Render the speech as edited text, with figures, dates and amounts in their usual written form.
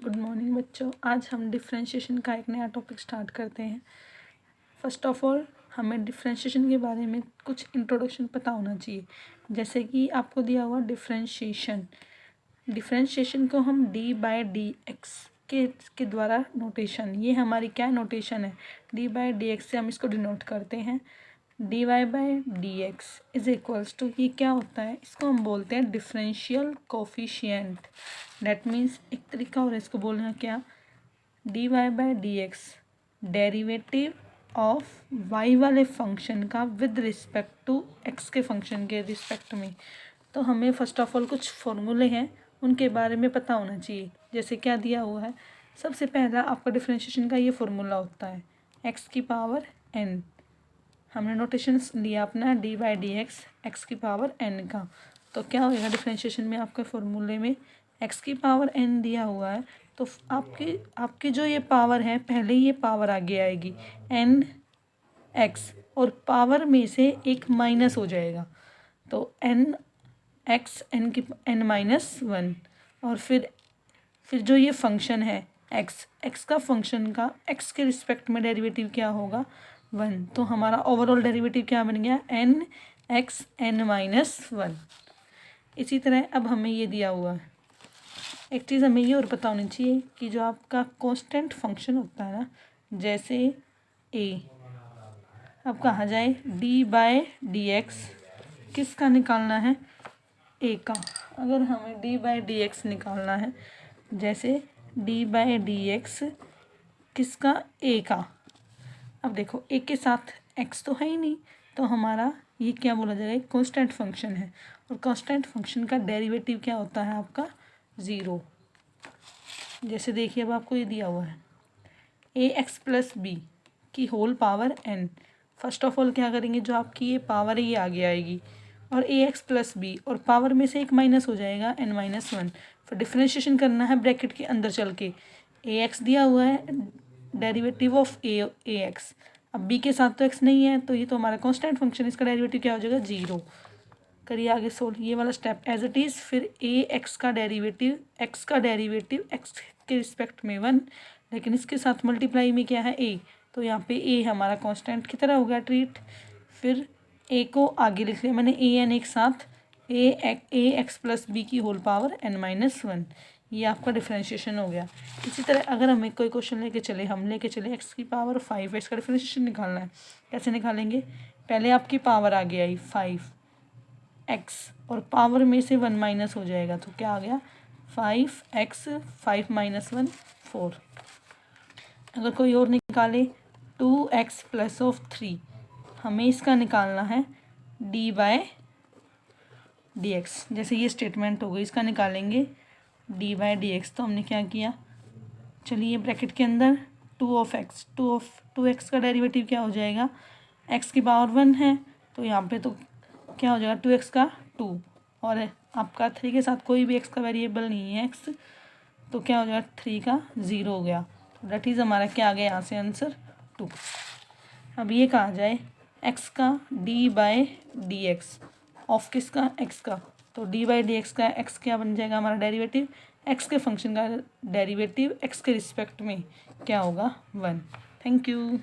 Good morning बच्चों। आज हम डिफ्रेंशिएशन का एक नया टॉपिक स्टार्ट करते हैं। फर्स्ट ऑफ ऑल हमें डिफ्रेंशिएशन के बारे में कुछ इंट्रोडक्शन पता होना चाहिए। जैसे कि आपको दिया हुआ डिफ्रेंशिएशन को हम d/dx के द्वारा नोटेशन, ये हमारी क्या नोटेशन है, d/dx से हम इसको डिनोट करते हैं। dy/dx इज इक्वल्स टू, ये क्या होता है, इसको हम बोलते हैं डिफरेंशियल कोफिशिएंट। दैट मीन्स एक तरीका और इसको बोलना क्या, dy/dx डेरिवेटिव ऑफ y वाले फंक्शन का विद रिस्पेक्ट टू x के फंक्शन के रिस्पेक्ट में। तो हमें फर्स्ट ऑफ ऑल कुछ फॉर्मूले हैं, उनके बारे में पता होना चाहिए। जैसे क्या दिया हुआ है, सबसे पहला आपका डिफरेंशिएशन का ये फॉर्मूला होता है x⁴n। हमने नोटेशन लिया अपना d/dx x⁴n का। तो क्या होएगा डिफरेंशिएशन में, आपके फॉर्मूले में x⁴n दिया हुआ है, तो आपकी जो ये पावर है, पहले ये पावर आगे आएगी n x, और पावर में से एक माइनस हो जाएगा, तो n x n-1। और फिर जो ये फंक्शन है x का फंक्शन का x के रिस्पेक्ट में डेरिवेटिव क्या होगा, 1। तो हमारा ओवरऑल डेरिवेटिव क्या बन गया, n x n-1। इसी तरह अब हमें ये दिया हुआ है, एक चीज़ हमें ये और पता होनी चाहिए कि जो आपका कांस्टेंट फंक्शन होता है ना, जैसे a, अब कहा जाए d/dx किसका निकालना है, a का। अगर हमें d/dx निकालना है, जैसे d/dx किसका, a का। अब देखो a के साथ x तो है ही नहीं, तो हमारा ये क्या बोला जाएगा, एक कांस्टेंट फंक्शन है, और कांस्टेंट फंक्शन का डेरिवेटिव क्या होता है आपका, 0। जैसे देखिए अब आपको ये दिया हुआ है ax + b की whole power n। First of all क्या करेंगे, जो आपकी ये पावर है ये आगे आएगी, और ax + b, और पावर में से एक माइनस हो जाएगा n-1। फिर डिफ्रेंशिएशन करना है ब्रैकेट के अंदर चल के, ax दिया हुआ है डेरिवेटिव ऑफ ax। अब b के साथ तो x नहीं है, तो ये तो हमारा कांस्टेंट फंक्शन, इसका डेरिवेटिव क्या हो जाएगा, 0। करिए आगे सोल्व, ये वाला स्टेप एज इट इज़। फिर x का डेरिवेटिव x के रिस्पेक्ट में 1, लेकिन इसके साथ मल्टीप्लाई में क्या है, a, तो यहाँ पे a हमारा कांस्टेंट की तरह हो गया ट्रीट। फिर a को आगे लिख लिया मैंने an एक साथ, ax + b की होल पावर n-1। ये आपका डिफरेंशिएशन हो गया। इसी तरह अगर हमें कोई क्वेश्चन लेके चले, हम लेके चले x⁵ है, इसका डिफरेंशिएशन निकालना है। कैसे निकालेंगे, पहले आपकी पावर आगे आई 5x, और पावर में से 1 माइनस हो जाएगा, तो क्या आ गया 5x, 5 - 1 4। अगर कोई और निकाले 2x + 3, हमें इसका निकालना है d/dx। जैसे ये स्टेटमेंट हो गई, इसका निकालेंगे d/dx। तो हमने क्या किया, चलिए ब्रैकेट के अंदर 2x का डेरिवेटिव क्या हो जाएगा, x⁴ 1 है, तो यहाँ पे तो क्या हो जाएगा 2x का 2, और आपका 3 के साथ कोई भी x का वेरिएबल नहीं है x, तो क्या हो जाएगा 3 का 0 हो गया। तो दैट इज़ हमारा क्या आ गया यहाँ से आंसर 2। अब ये कहा जाए x का d/dx ऑफ किसका, x का, तो d/dx का x क्या बन जाएगा, हमारा डेरिवेटिव x के फंक्शन का डेरिवेटिव x के रिस्पेक्ट में क्या होगा, 1। Thank you.